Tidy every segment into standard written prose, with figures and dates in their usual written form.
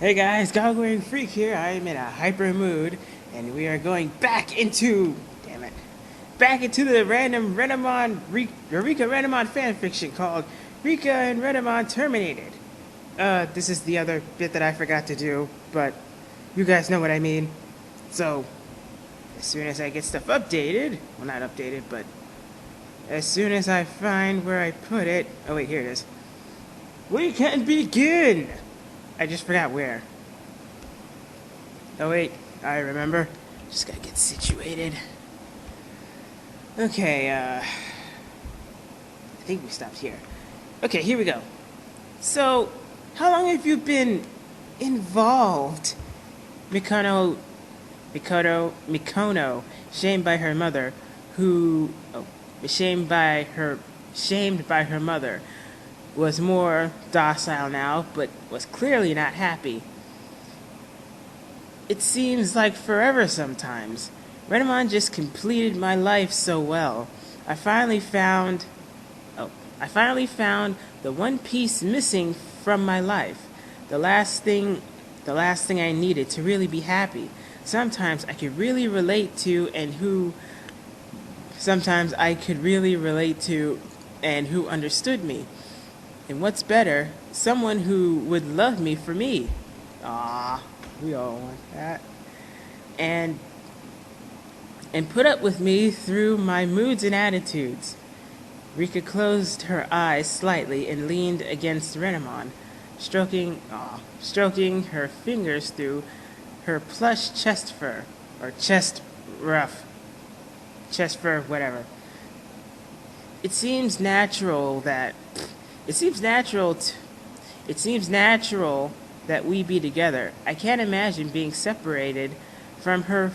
Hey guys, Goggling Freak here. I am in a hyper mood, and we are going back into the random Renamon, RikaRenamon fanfiction called Rika and Renamon Terminated. This is the other bit that I forgot to do, but you guys know what I mean. So, as soon as I get stuff updated, well, not updated, but as soon as I find where I put it, oh wait, here it is. We can begin! I just forgot where. Oh wait, I remember. Just gotta get situated. Okay, I think we stopped here. Okay, here we go. So, how long have you been involved? Mikono, shamed by her mother, shamed by her mother, was more docile now, but was clearly not happy. It seems like forever sometimes. Renamon just completed my life so well. I finally found the one piece missing from my life. The last thing I needed to really be happy. Sometimes I could really relate to and who understood me. And what's better, someone who would love me for me. Ah, we all want that. And put up with me through my moods and attitudes. Rika closed her eyes slightly and leaned against Renamon, stroking her fingers through her plush chest fur, or chest fur, whatever. It seems natural that we be together. I can't imagine being separated from her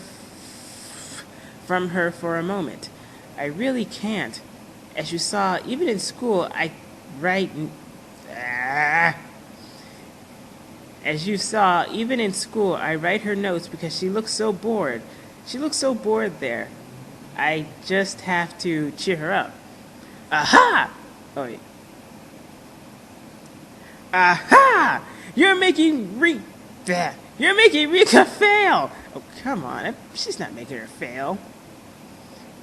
for a moment. I really can't. As you saw, even in school, I write her notes because she looks so bored. She looks so bored there. I just have to cheer her up. Aha! Oh wait. Aha! You're making Rika fail! Oh, come on. She's not making her fail.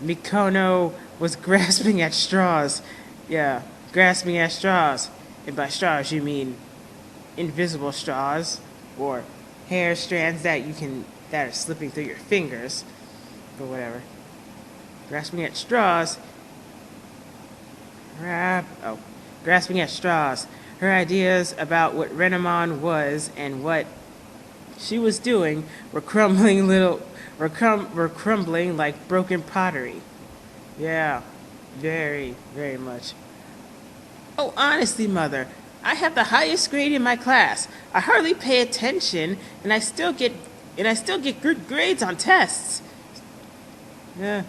Mikono was grasping at straws. Yeah, grasping at straws. And by straws, you mean invisible straws, or hair strands that are slipping through your fingers, or whatever. Grasping at straws. Grasping at straws. Her ideas about what Renamon was and what she was doing were crumbling like broken pottery. Yeah, very, very much. Oh, honestly, Mother, I have the highest grade in my class. I hardly pay attention, and I still get good grades on tests. Yeah,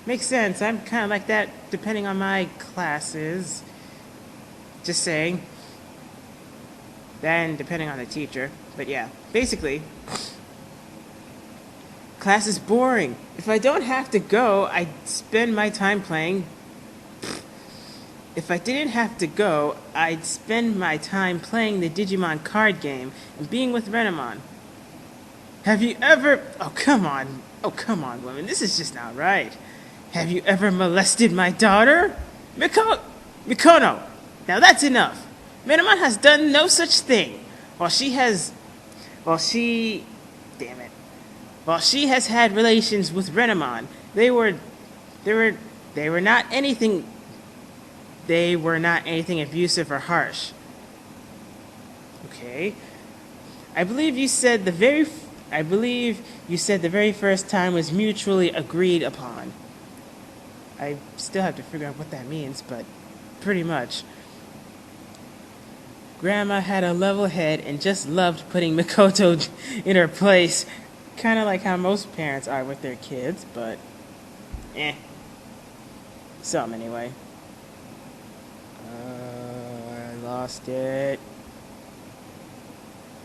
makes sense. I'm kind of like that depending on my classes. Just saying. Then depending on the teacher. But yeah, basically, class is boring. If I don't have to go, I'd spend my time playing. If I didn't have to go, I'd spend my time playing the Digimon card game and being with Renamon. Have you ever... Oh, come on, woman. This is just not right. Have you ever molested my daughter? Mikono! Now that's enough. Renamon has done no such thing. While she has had relations with Renamon, they were not anything abusive or harsh. Okay. I believe you said the very first time was mutually agreed upon. I still have to figure out what that means, but pretty much. Grandma had a level head and just loved putting Mikoto in her place. Kind of like how most parents are with their kids, but some anyway. I lost it.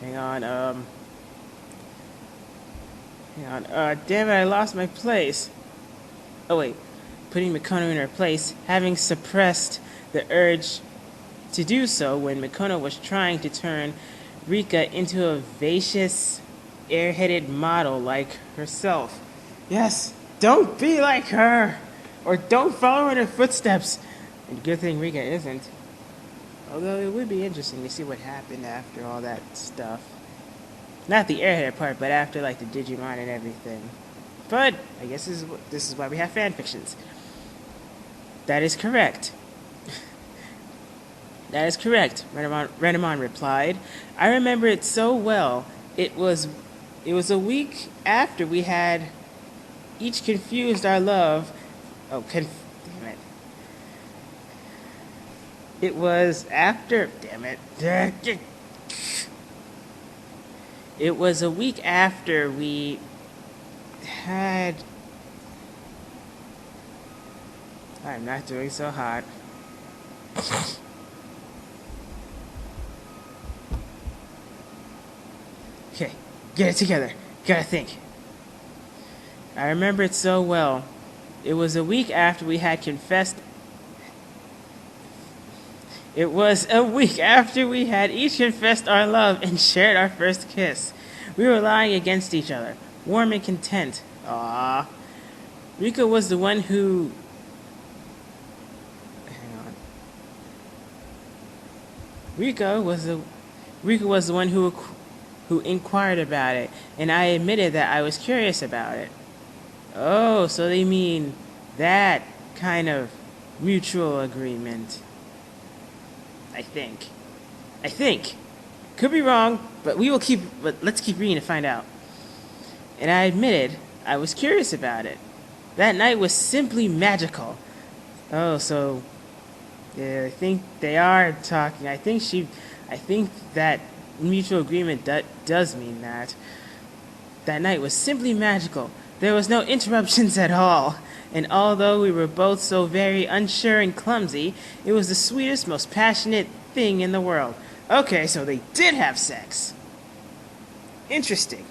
Hang on, damn it, I lost my place. Oh wait, putting Mikoto in her place, having suppressed the urge to do so when Mikono was trying to turn Rika into a vivacious, airheaded model like herself. Yes, don't be like her! Or don't follow in her footsteps! And good thing Rika isn't. Although it would be interesting to see what happened after all that stuff. Not the airhead part, but after like the Digimon and everything. But I guess this is why we have fanfictions. That is correct. That is correct, Renamon replied. I remember it so well. It was a week after we had each confused our love. Damn it. It was after, damn it. It was a week after we had, I'm not doing so hot. Okay, get it together. Gotta think. I remember it so well. It was a week after we had confessed. It was a week after we had each confessed our love and shared our first kiss. We were lying against each other, warm and content. Aww. Rika was the one who... Hang on. Rika was the one who inquired about it, and I admitted that I was curious about it. Oh, so they mean that kind of mutual agreement. I think. Could be wrong, but let's keep reading to find out. And I admitted I was curious about it. That night was simply magical. Oh, so yeah, I think they are talking. I think that mutual agreement does mean that. That night was simply magical. There was no interruptions at all. And although we were both so very unsure and clumsy, it was the sweetest, most passionate thing in the world. Okay, so they did have sex. Interesting.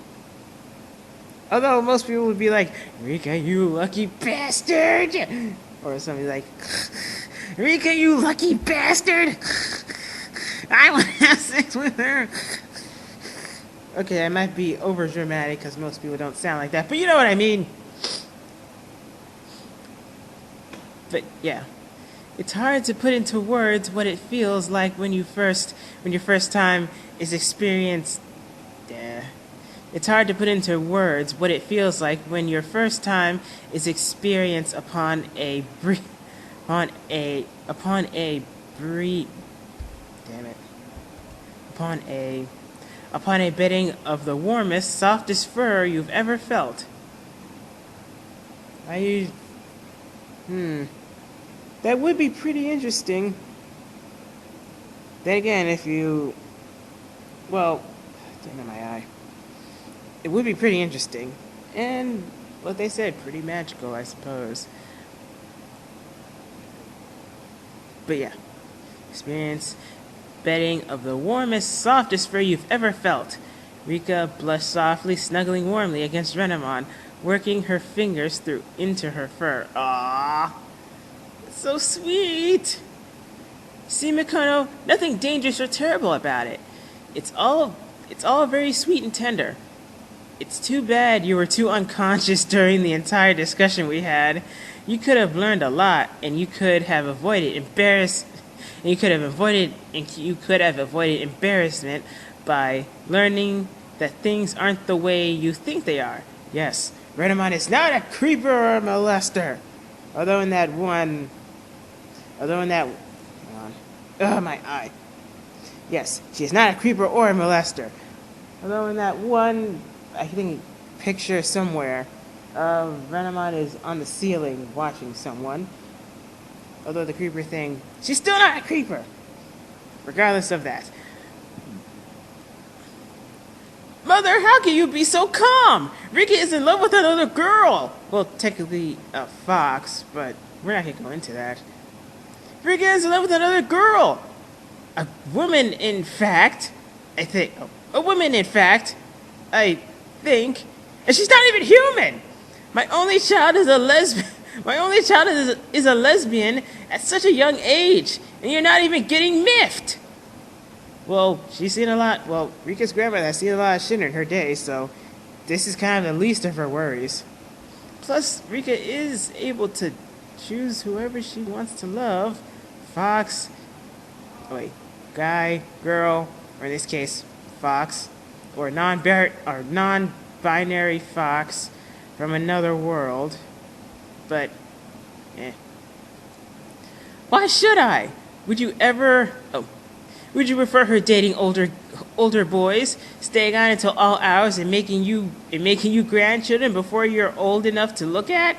Although most people would be like, Rika, you lucky bastard! Or something like, Rika, you lucky bastard! I want to have sex with her! Okay, I might be over dramatic because most people don't sound like that, but you know what I mean. But yeah, it's hard to put into words what it feels like when your first time is experienced. It's hard to put into words what it feels like when your first time is experienced upon a bedding of the warmest, softest fur you've ever felt. That would be pretty interesting. Then again, damn my eye. It would be pretty interesting. And what they said, pretty magical, I suppose. But yeah, experience bedding of the warmest, softest fur you've ever felt. Rika blushed softly, snuggling warmly against Renamon, working her fingers into her fur. Aww. So sweet! See, Mikono, nothing dangerous or terrible about it. It's all very sweet and tender. It's too bad you were too unconscious during the entire discussion we had. You could have learned a lot, and you could have avoided embarrassment by learning that things aren't the way you think they are. Yes, Renamon is not a creeper or a molester. Although in that my eye. Yes, she is not a creeper or a molester. Although in that one, I think, picture somewhere, Renamon is on the ceiling watching someone. Although the creeper thing, she's still not a creeper. Regardless of that. Mother, how can you be so calm? Rika is in love with another girl. Well, technically a fox, but we're not going to go into that. Rika is in love with another girl. A woman, in fact. And she's not even human. My only child is a lesbian. My only child is a lesbian at such a young age, and you're not even getting miffed. Well, she's seen a lot. Well, Rika's grandmother has seen a lot of shit in her day, so this is kind of the least of her worries. Plus, Rika is able to choose whoever she wants to love. Fox, wait, guy, girl, or in this case, Fox, or non-binary Fox from another world. But, eh. Why should I? Would you ever? Oh, would you prefer her dating older boys, staying on until all hours, and making you grandchildren before you're old enough to look at?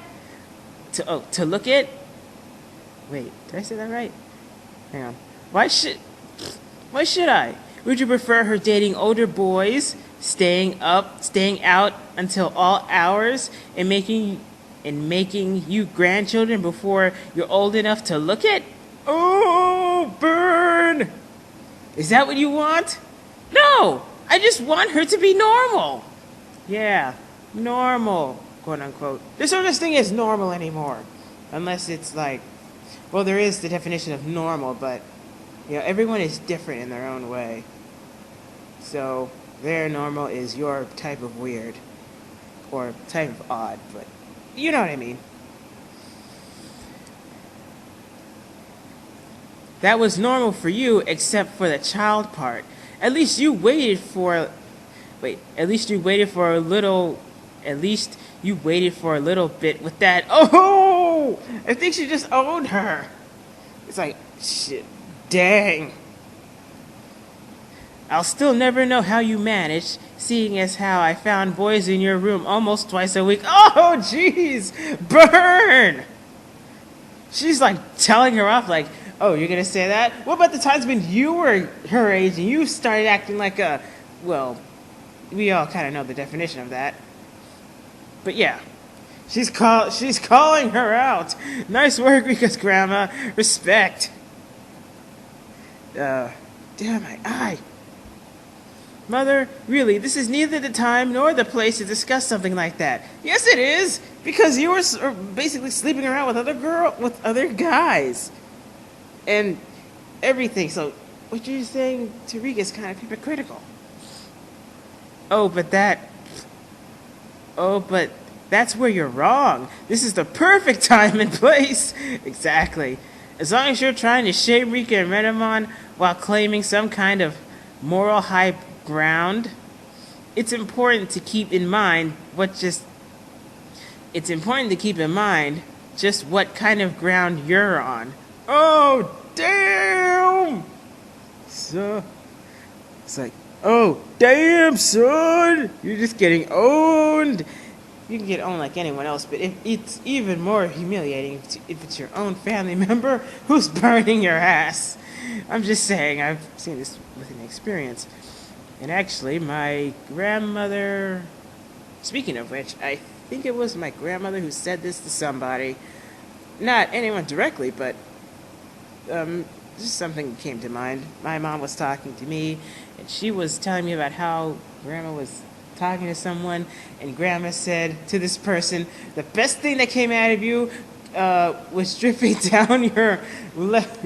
To look at? Wait, did I say that right? Hang on. Why should I? Would you prefer her dating older boys, staying out until all hours, and making you grandchildren before you're old enough to look at? Oh, burn! Is that what you want? No! I just want her to be normal. Yeah, normal, quote unquote. There's no such thing as normal anymore. Unless it's like, well, there is the definition of normal, but, you know, everyone is different in their own way. So, their normal is your type of weird. Or type of odd, but you know what I mean. That was normal for you, except for the child part. At least you waited for a little bit with that. Oh! I think she just owned her. It's like, shit, dang. I'll still never know how you managed, seeing as how I found boys in your room almost twice a week. Oh, jeez! Burn! She's like telling her off like, oh, you're gonna say that? What about the times when you were her age and you started acting like a... Well, we all kind of know the definition of that. But yeah, she's calling her out. Nice work, Rika's grandma. Respect. Damn my eye. Mother, really, this is neither the time nor the place to discuss something like that. Yes, it is, because you were basically sleeping around with other guys, and everything. So what you're saying to Rika is kind of hypocritical. Oh, but that's where you're wrong. This is the perfect time and place. Exactly. As long as you're trying to shame Rika and Renamon while claiming some kind of moral high ground, it's important to keep in mind just what kind of ground you're on. Oh, damn! So, it's like, oh, damn, son! You're just getting owned! You can get owned like anyone else, but it's even more humiliating if it's your own family member who's burning your ass. I'm just saying, I've seen this with an experience. And actually, my grandmother... Speaking of which, I think it was my grandmother who said this to somebody. Not anyone directly, but just something came to mind. My mom was talking to me, and she was telling me about how Grandma was talking to someone, and Grandma said to this person, the best thing that came out of you was dripping down your left...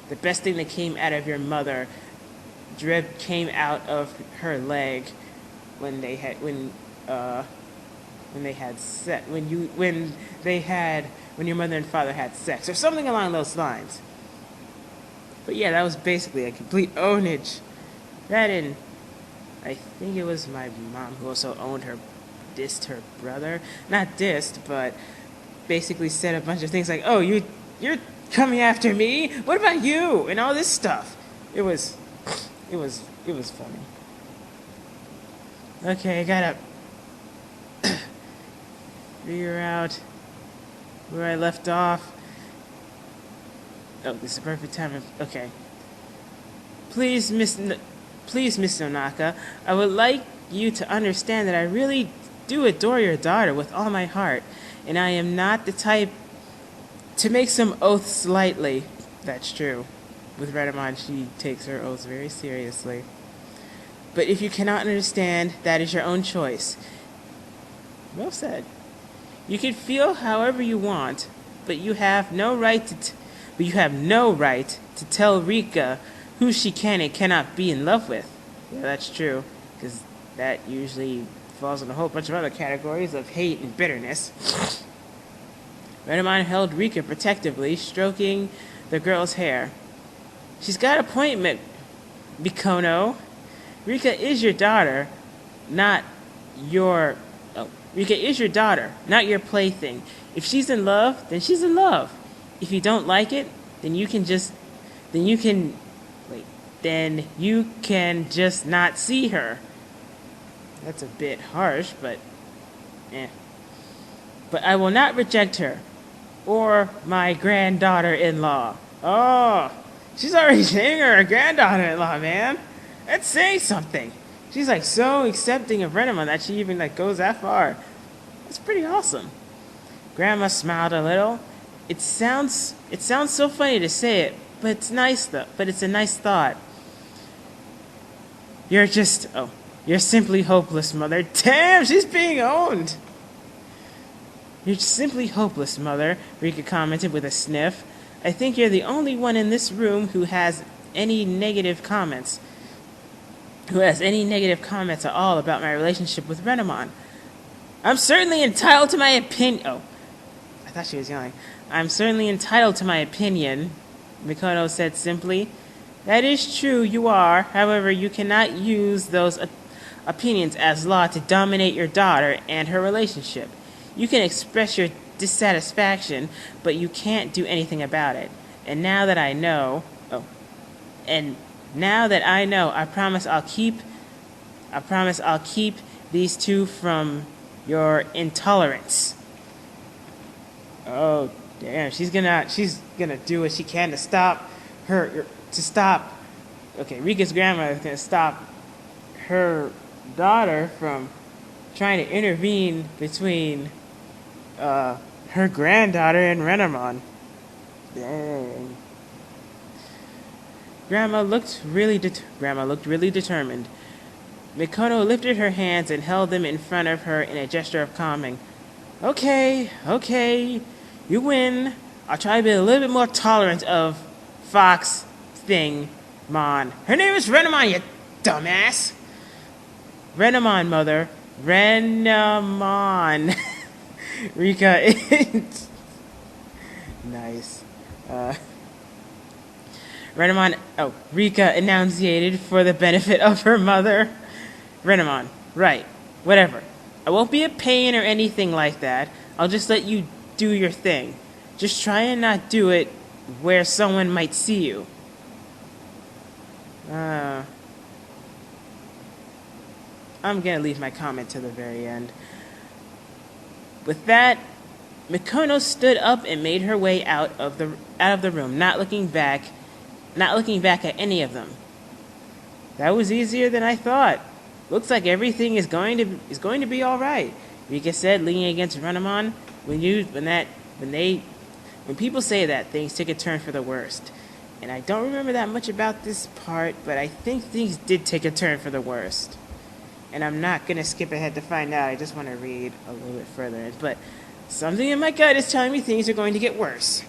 The best thing that came out of your mother came out of her leg when your mother and father had sex, or something along those lines. But yeah, that was basically a complete ownage. That, and I think it was my mom who also dissed her brother. Not dissed, but basically said a bunch of things like, oh, you're coming after me? What about you? And all this stuff. It was funny. Okay, I gotta figure out where I left off. Oh, this is the perfect time. Okay. Please, Miss Nonaka, I would like you to understand that I really do adore your daughter with all my heart, and I am not the type to make some oaths lightly. That's true. With Renamon, she takes her oaths very seriously. But if you cannot understand, that is your own choice. Well said. You can feel however you want, but you have no right but you have no right to tell Rika who she can and cannot be in love with. Yeah, that's true, because that usually falls in a whole bunch of other categories of hate and bitterness. Renamon held Rika protectively, stroking the girl's hair. She's got a point, Mikono. Rika is your daughter, not your... Rika is your daughter, not your plaything. If she's in love, then she's in love. If you don't like it, then you can just not see her. That's a bit harsh, but But I will not reject her, or my granddaughter-in-law. Oh, she's already naming her a granddaughter-in-law, man. That's saying something. She's like so accepting of Renamon that she even like goes that far. It's pretty awesome. Grandma smiled a little. It sounds so funny to say it, but it's nice though. But it's a nice thought. You're simply hopeless, Mother. Damn, she's being owned. You're simply hopeless, Mother, Rika commented with a sniff. I think you're the only one in this room who has any negative comments. At all about my relationship with Renamon. I'm certainly entitled to my opinion. Oh, I thought she was yelling. I'm certainly entitled to my opinion, Mikono said simply. That is true, you are. However, you cannot use those opinions as law to dominate your daughter and her relationship. You can express your dissatisfaction, but you can't do anything about it. And now that I know, I promise I'll keep these two from your intolerance. Oh, damn, she's gonna do what she can to stop her, Rika's grandma is gonna stop her daughter from trying to intervene between her granddaughter and Renamon. Dang. Grandma looked really determined. Mikono lifted her hands and held them in front of her in a gesture of calming. Okay, you win. I'll try to be a little bit more tolerant of Fox thing, Mon. Her name is Renamon, you dumbass. Renamon, Mother. Renamon. Rika. Nice. Rika enunciated for the benefit of her mother. Renamon, right, whatever. I won't be a pain or anything like that. I'll just let you do your thing. Just try and not do it where someone might see you. I'm gonna leave my comment to the very end. With that, Mikono stood up and made her way out of the room, not looking back at any of them. That was easier than I thought. Looks like everything is going to be all right, Rika said, leaning against Renamon. When people say that, things take a turn for the worst. And I don't remember that much about this part, but I think things did take a turn for the worst. And I'm not going to skip ahead to find out. I just want to read a little bit further. But something in my gut is telling me things are going to get worse.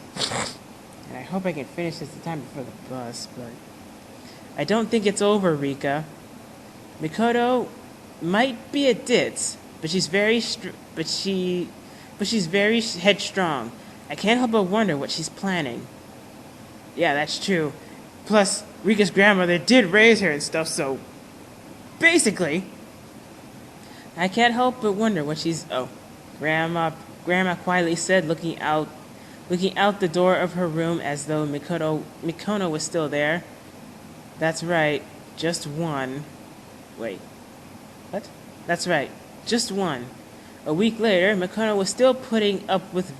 And I hope I can finish this in time before the bus, but I don't think it's over, Rika. Mikoto might be a ditz, but she's very headstrong. I can't help but wonder what she's planning. Yeah, that's true. Plus, Rika's grandmother did raise her and stuff, so basically, I can't help but wonder what she's... Oh, Grandma quietly said, looking out the door of her room as though Mikono was still there. That's right, just one. Wait, what? That's right, just one. A week later, Mikono was still putting up with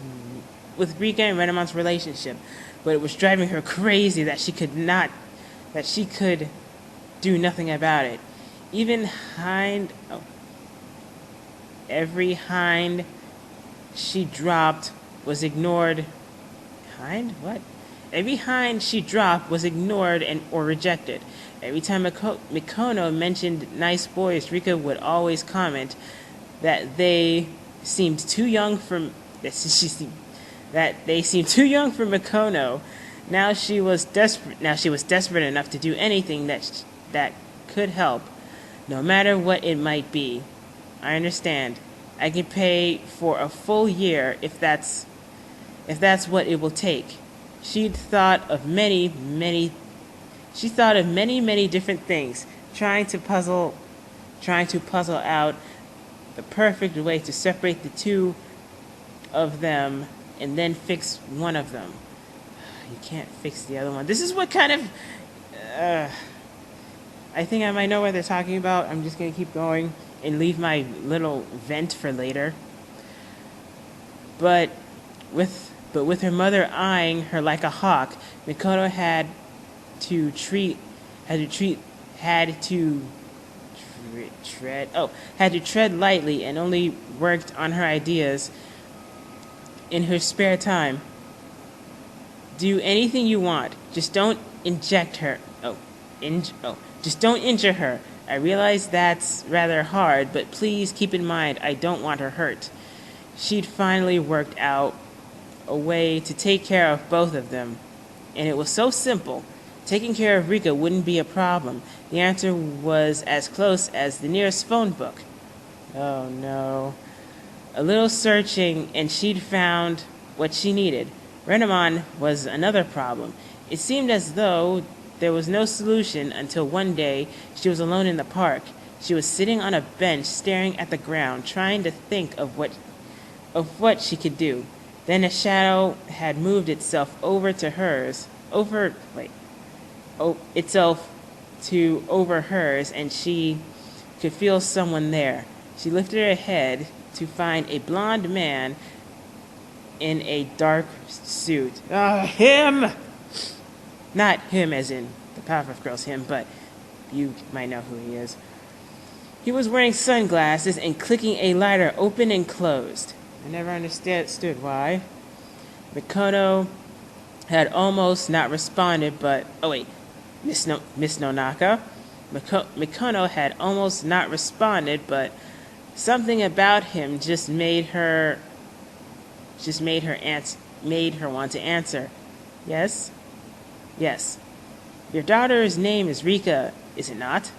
Rika and Renamon's relationship, but it was driving her crazy that she could do nothing about it. Every hind she dropped was ignored. Every hind she dropped was ignored or rejected. Every time Mikono mentioned nice boys, Rika would always comment that they seemed too young for Mikono, Now she was desperate enough to do anything that could help, no matter what it might be. I understand. I can pay for a full year if that's what it will take. She'd thought of many different things, trying to puzzle out the perfect way to separate the two of them and then fix one of them. You can't fix the other one. This is what kind of I think I might know what they're talking about. I'm just going to keep going and leave my little vent for later. But with her mother eyeing her like a hawk, Mikoto had to tread lightly and only worked on her ideas in her spare time. Do anything you want. Just don't inject her. Just don't injure her. I realize that's rather hard, but please keep in mind I don't want her hurt. She'd finally worked out a way to take care of both of them, and it was so simple. Taking care of Rika wouldn't be a problem. The answer was as close as the nearest phone book. Oh no. A little searching and she'd found what she needed. Renamon was another problem. It seemed as though there was no solution until one day she was alone in the park. She was sitting on a bench staring at the ground, trying to think of what she could do. Then a shadow had moved itself over hers, and she could feel someone there. She lifted her head to find a blonde man in a dark suit. Him! Not him as in the Powerpuff Girls him, but you might know who he is. He was wearing sunglasses and clicking a lighter open and closed. I never understood why. Mikoto had almost not responded, but... Oh wait, Miss Nonaka? Mikoto had almost not responded, but something about him just made her want to answer. Yes? Yes. Your daughter's name is Rika, is it not?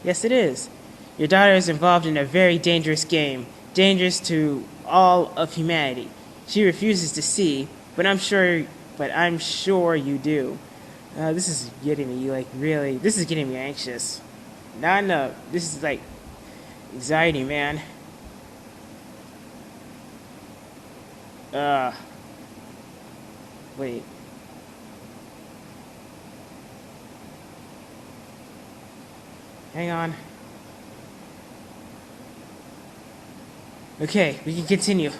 Yes, it is. Your daughter is involved in a very dangerous game, dangerous to all of humanity. She refuses to see, but I'm sure you do. This is getting me this is getting me anxious. This is like anxiety, man. Wait. Hang on. Okay, we can continue.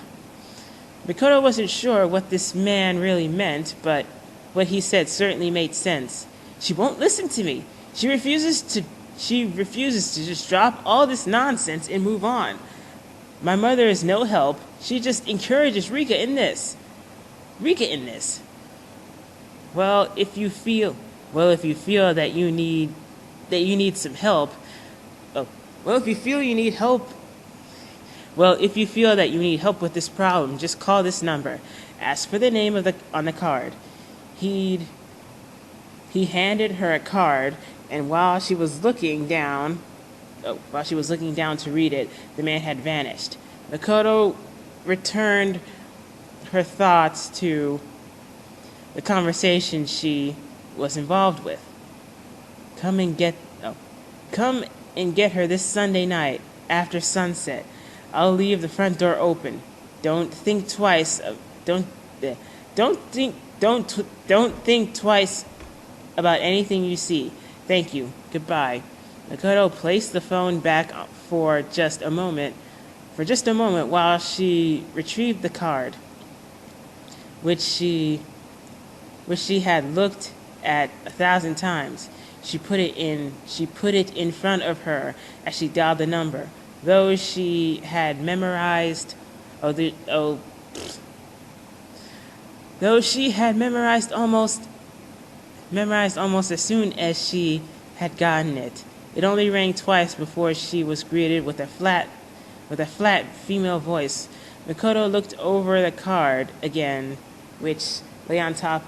Mikoto wasn't sure what this man really meant, but what he said certainly made sense. She won't listen to me. She refuses to just drop all this nonsense and move on. My mother is no help. She just encourages Rika in this. Well, if you feel that you need some help. If you feel that you need help with this problem, just call this number. Ask for the name on the card. He handed her a card, and while she was looking down to read it, the man had vanished. Mikoto returned her thoughts to the conversation she was involved with. Come and get her this Sunday night after sunset. I'll leave the front door open. Don't think twice about anything you see. Thank you. Goodbye. Mikoto placed the phone back for just a moment while she retrieved the card, which she had looked at 1,000 times. She put it in front of her as she dialed the number. Though she had memorized almost as soon as she had gotten it. It only rang twice before she was greeted with a flat female voice. Mikoto looked over the card again, which lay on top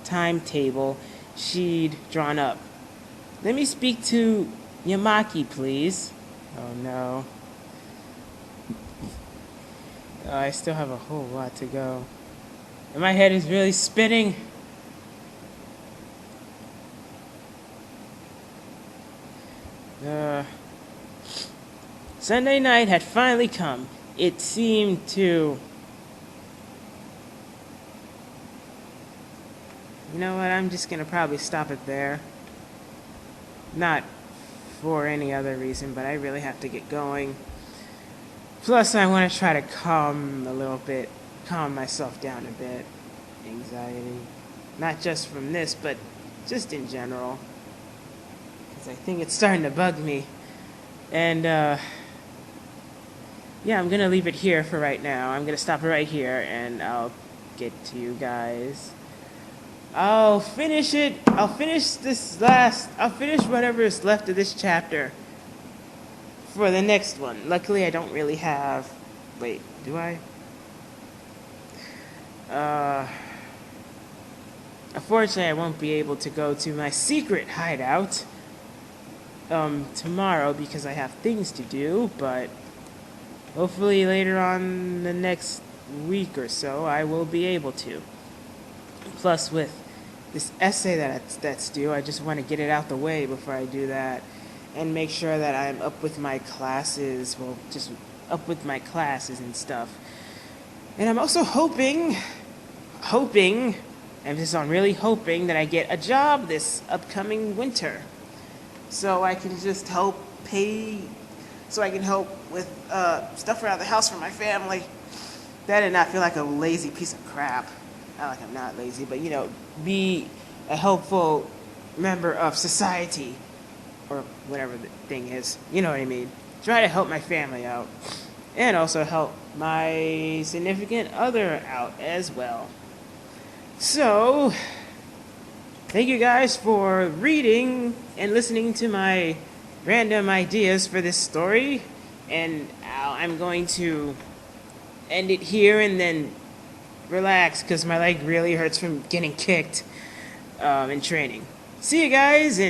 timetable she'd drawn up. Let me speak to Yamaki, please. Oh no. I still have a whole lot to go. And my head is really spinning. Sunday night had finally come. It seemed to... You know what, I'm just gonna probably stop it there. Not for any other reason, but I really have to get going. Plus, I want to try to calm myself down a bit. Anxiety. Not just from this, but just in general. Because I think it's starting to bug me. And, yeah, I'm going to leave it here for right now. I'm going to stop it right here, and I'll get to you guys. I'll finish whatever is left of this chapter for the next one. Luckily, I don't really have... Wait, do I? Unfortunately, I won't be able to go to my secret hideout tomorrow because I have things to do, but hopefully later on the next week or so, I will be able to. Plus, with this essay that's due, I just want to get it out the way before I do that and make sure that I'm up with my classes, well, just up with my classes and stuff. And I'm also hoping, emphasis on really hoping, that I get a job this upcoming winter. So I can just help with stuff around the house for my family. That did not feel like a lazy piece of crap. Not like I'm not lazy, but, you know, be a helpful member of society, or whatever the thing is. You know what I mean. Try to help my family out, and also help my significant other out as well. So, thank you guys for reading and listening to my random ideas for this story, and I'm going to end it here and then relax because my leg really hurts from getting kicked in training. See you guys.